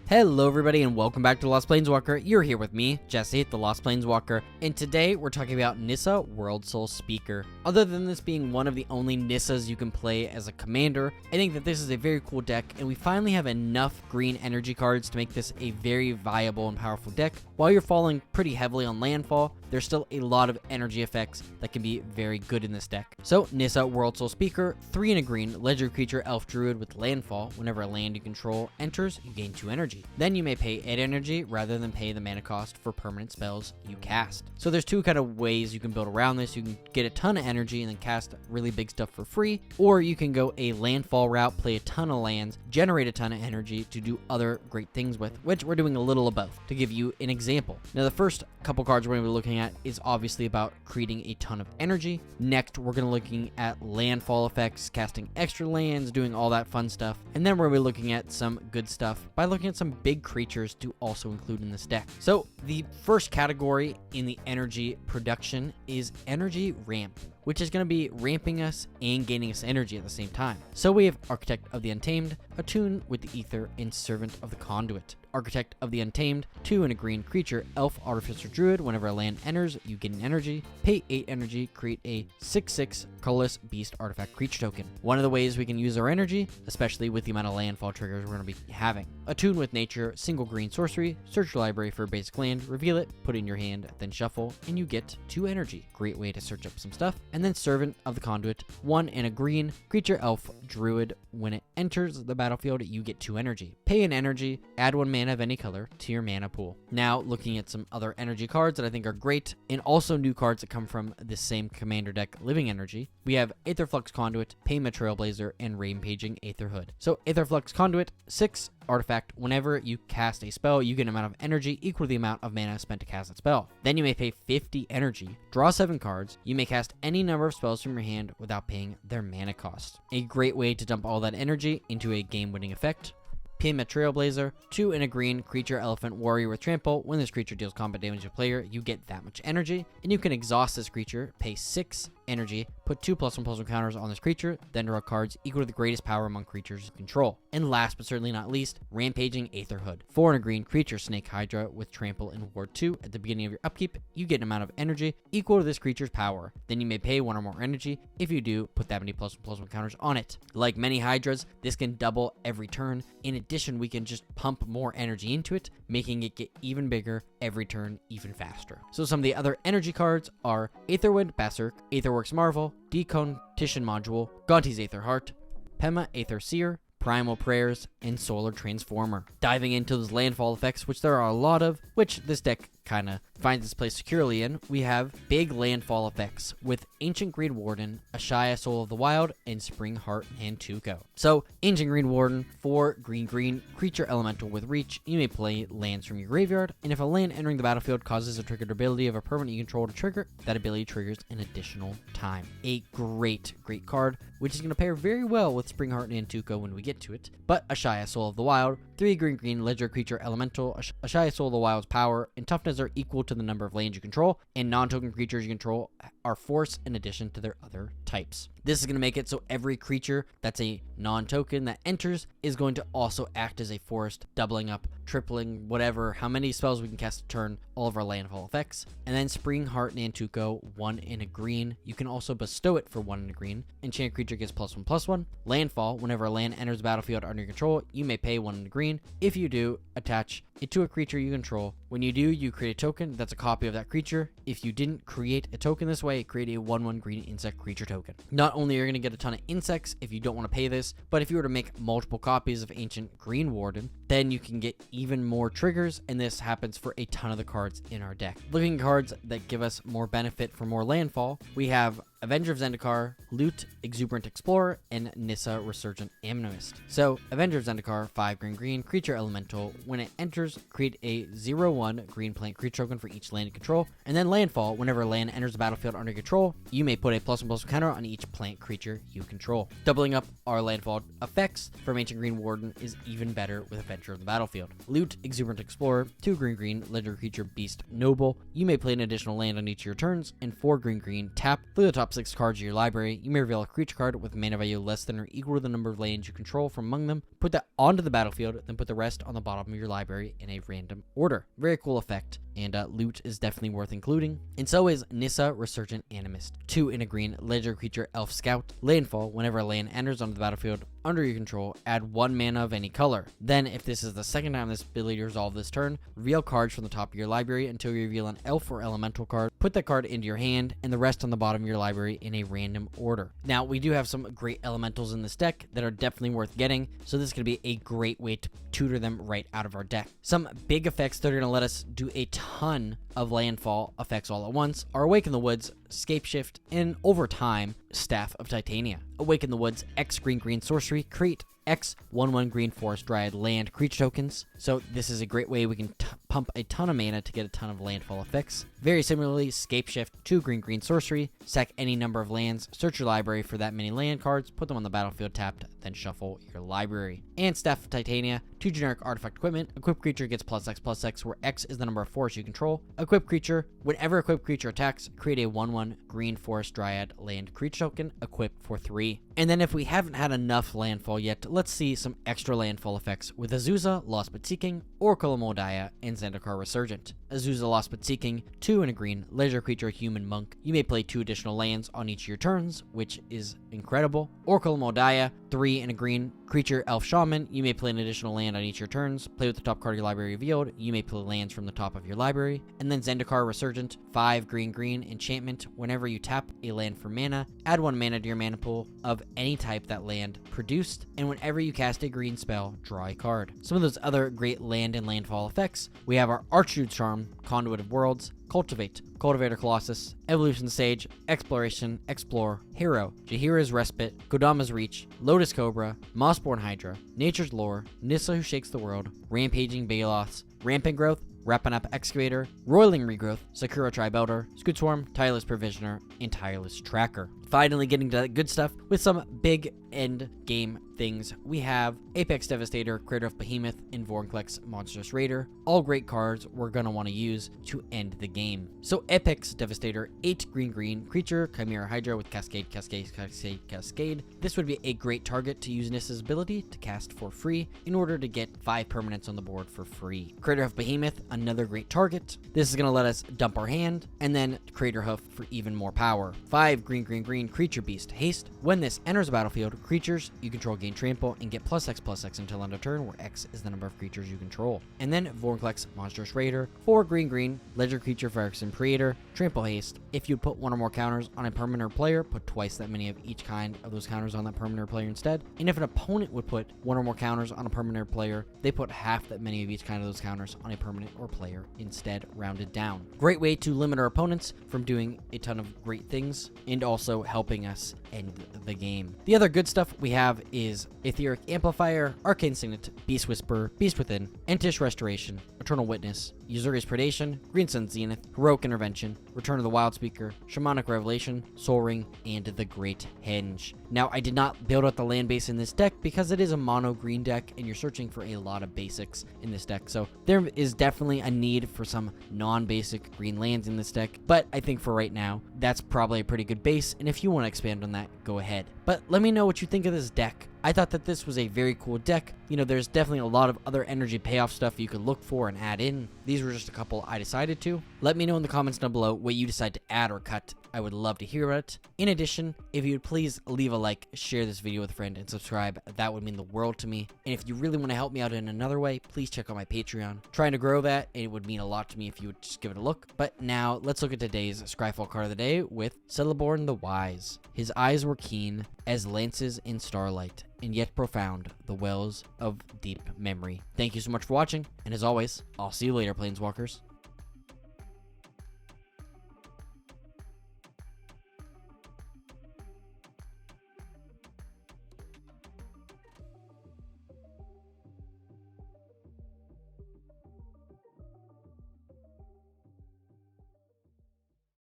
Hello everybody and welcome back to The Lost Planeswalker. You're here with me, Jesse, the Lost Planeswalker, and today we're talking about Nissa, Worldsoul Speaker. Other than this being one of the only Nissas you can play as a commander, I think that this is a very cool deck, and we finally have enough green energy cards to make this a very viable and powerful deck. While you're falling pretty heavily on Landfall, there's still a lot of energy effects that can be very good in this deck. So, Nissa, Worldsoul Speaker, 3 and a green, legendary creature, elf druid with Landfall. Whenever a land you control enters, you gain 2 energy. Then you may pay 8 energy rather than pay the mana cost for permanent spells you cast. So there's two kind of ways you can build around this. You can get a ton of energy and then cast really big stuff for free, or you can go a Landfall route, play a ton of lands, generate a ton of energy to do other great things with, which we're doing a little of both. To give you an example. Now the first couple cards we're going to be looking at is obviously about creating a ton of energy. Next, we're going to be looking at landfall effects, casting extra lands, doing all that fun stuff. And then we're going to be looking at some good stuff by looking at some big creatures to also include in this deck. So the first category in the energy production is energy ramp, which is going to be ramping us and gaining us energy at the same time. So we have Architect of the Untamed, Attune with the Ether, and Servant of the Conduit. Architect of the Untamed, 2 and a green creature, elf, artificer, druid. Whenever a land enters, you gain energy. Pay 8 energy, create a 6/6 colorless beast artifact creature token. One of the ways we can use our energy, especially with the amount of landfall triggers we're going to be having. Attune with nature, single green sorcery, search your library for a basic land, reveal it, put it in your hand, then shuffle, and you get 2 energy. Great way to search up some stuff. And then Servant of the Conduit, 1 and a green creature, elf, druid. When it enters the battlefield, you get 2 energy. Pay an energy, add 1 mana of any color to your mana pool. Now, looking at some other energy cards that I think are great, and also new cards that come from this same commander deck, Living Energy, we have Aetherflux Conduit, Payment Trailblazer, and Rampaging Aetherhood. So, Aetherflux Conduit, 6 artifact. Whenever you cast a spell, you get an amount of energy equal to the amount of mana spent to cast that spell. Then you may pay 50 energy, draw 7 cards. You may cast any number of spells from your hand without paying their mana cost. A great way to dump all that energy into a game-winning effect. Payment Trailblazer, 2 and a green creature, elephant, warrior with trample. When this creature deals combat damage to a player, you get that much energy, and you can exhaust this creature, pay 6 energy, put 2+1/+1 counters on this creature, then draw cards equal to the greatest power among creatures you control. And last but certainly not least, Rampaging Aetherhood, 4 and a green creature, snake hydra with trample and ward 2. At the beginning of your upkeep, you get an amount of energy equal to this creature's power. Then you may pay 1 or more energy. If you do, put that many +1/+1 counters on it. Like many hydras, this can double every turn. In addition, we can just pump more energy into it, making it get even bigger every turn, even faster. So some of the other energy cards are Aetherwind Berserk, Aetherworks Marvel, Decontition Module, Gonti's Aether Heart, Pema Aether Seer, Primal Prayers, and Solar Transformer. Diving into those landfall effects, which there are a lot of, which this deck kind of finds its place securely in, we have big landfall effects with Ancient Green Warden, Ashaya Soul of the Wild, and Spring Heart and Tuco. So, Ancient Green Warden, 4 green creature elemental with reach. You may play lands from your graveyard, and if a land entering the battlefield causes a triggered ability of a permanent you control to trigger, that ability triggers an additional time. A great card, which is going to pair very well with Spring Heart and Tuco when we get to it. But Ashaya Soul of the Wild, 3 green legendary creature elemental. Ashaya Soul of the Wild's power and toughness are equal to the number of lands you control, and non-token creatures you control are force in addition to their other types. This is going to make it so every creature that's a non-token that enters is going to also act as a forest, doubling up, tripling, whatever, how many spells we can cast a turn, all of our landfall effects. And then Spring Heart Nantuko, 1 in a green. You can also bestow it for 1 in a green. Enchant creature gets +1/+1. Landfall, whenever a land enters the battlefield under your control, you may pay 1 in a green. If you do, attach it to a creature you control. When you do, you create a token that's a copy of that creature. If you didn't create a token this way, create a 1/1 green insect creature token. Not only are you going to get a ton of insects if you don't want to pay this, but if you were to make multiple copies of Ancient Green Warden, then you can get even more triggers, and this happens for a ton of the cards in our deck. Looking at cards that give us more benefit for more landfall, we have Avenger of Zendikar, Loot, Exuberant Explorer, and Nissa, Resurgent Amnemist. So, Avenger of Zendikar, 5 green creature elemental. When it enters, create a 0/1 green plant creature token for each land you control. And then Landfall, whenever a land enters the battlefield under control, you may put a +1/+1 counter on each plant creature you control. Doubling up our landfall effects from Ancient Green Warden is even better with Avenger of the Battlefield. Loot, Exuberant Explorer, 2 green legendary creature, Beast Noble. You may play an additional land on each of your turns, and 4 green tap. Look at the top top 6 cards of your library, you may reveal a creature card with mana value less than or equal to the number of lands you control from among them. Put that onto the battlefield, then put the rest on the bottom of your library in a random order. Very cool effect, and loot is definitely worth including. And so is Nissa, Resurgent Animist. 2 in a green, legendary creature, Elf Scout. Landfall, whenever a land enters onto the battlefield under your control, add 1 mana of any color. Then, if this is the second time this ability resolved this turn, reveal cards from the top of your library until you reveal an elf or elemental card. Put that card into your hand, and the rest on the bottom of your library in a random order. Now, we do have some great elementals in this deck that are definitely worth getting, so this is going to be a great way to tutor them right out of our deck. Some big effects that are going to let us do a ton of landfall effects all at once are Awaken the Woods, Scapeshift, and over time, Staff of Titania. Awaken the Woods, X green sorcery, create X 1/1 green forest dryad land creature tokens. So this is a great way we can pump a ton of mana to get a ton of landfall effects. Very similarly, Scapeshift, 2 green sorcery, sack any number of lands, search your library for that many land cards, put them on the battlefield tapped, then shuffle your library. And Staff of Titania, 2 generic artifact equipment, equip creature gets +X/+X, where X is the number of forests you control. Equip creature, whenever equip creature attacks, create a 1/1 green forest dryad land creature token, equip for 3. And then if we haven't had enough landfall yet, let's see some extra landfall effects with Azusa, Lost But Seeking, Oracle of Moldiah, and Zendikar Resurgent. Azusa, Lost But Seeking, 2 in a green, legendary creature, human monk. You may play 2 additional lands on each of your turns, which is incredible. Oracle of Moldiah, 3 in a green, creature, elf shaman. You may play an additional land on each of your turns. Play with the top card of your library revealed. You may play lands from the top of your library. And then Zendikar Resurgent, 5 green enchantment. Whenever you tap a land for mana, add 1 mana to your mana pool of any type that land produced. And whenever you cast a green spell, draw a card. Some of those other great land and landfall effects, we have our Archdude's Charm, Conduit of Worlds, Cultivate, Cultivator Colossus, Evolution Sage, Exploration, Explore, Hero, Jaheira's Respite, Kodama's Reach, Lotus Cobra, Mossborn Hydra, Nature's Lore, Nissa Who Shakes the World, Rampaging Baloths, Rampant Growth, Rappanap Excavator, Roiling Regrowth, Sakura Tribe Elder, Scootswarm, Tireless Provisioner, and Tireless Tracker. Finally getting to that good stuff with some big end game things. We have Apex Devastator, Creator of Behemoth, and Vorinclex Monstrous Raider. All great cards we're going to want to use to end the game. So Apex Devastator, 8 green creature, Chimera Hydra with Cascade. This would be a great target to use Nissa's ability to cast for free in order to get 5 permanents on the board for free. Creator of Behemoth, another great target. This is going to let us dump our hand, and then Creator Hoof for even more power. 5 green creature beast, haste. When this enters the battlefield, creatures you control gain trample and get +X/+X until end of turn, where X is the number of creatures you control. And then Vorinclex Monstrous Raider, 4 green legendary creature, Phyrexian Praetor, trample haste. If you put 1 or more counters on a permanent player, put twice that many of each kind of those counters on that permanent player instead. And if an opponent would put 1 or more counters on a permanent player, they put half that many of each kind of those counters on a permanent or player instead, rounded down. Great way to limit our opponents from doing a ton of great things and also helping us end the game. The other good stuff we have is Etheric Amplifier, Arcane Signet, Beast Whisperer, Beast Within, Entish Restoration, Eternal Witness, Usurious Predation, Green Sun Zenith, Heroic Intervention, Return of the Wild Speaker, Shamanic Revelation, Soul Ring, and the Great Henge. Now, I did not build out the land base in this deck because it is a mono green deck and you're searching for a lot of basics in this deck. So there is definitely a need for some non-basic green lands in this deck, but I think for right now, that's probably a pretty good base. And if you want to expand on that, go ahead. But let me know what you think of this deck. I thought that this was a very cool deck. You know, there's definitely a lot of other energy payoff stuff you could look for and add in. These were just a couple I decided to. Let me know in the comments down below what you decide to add or cut. I would love to hear it. In addition, if you would please leave a like, share this video with a friend, and subscribe, that would mean the world to me. And if you really want to help me out in another way, please check out my Patreon. Trying to grow that, and it would mean a lot to me if you would just give it a look. But now, let's look at today's Scryfall card of the day with Celeborn the Wise. His eyes were keen as lances in starlight, and yet profound, the wells of deep memory. Thank you so much for watching, and as always, I'll see you later, Planeswalkers.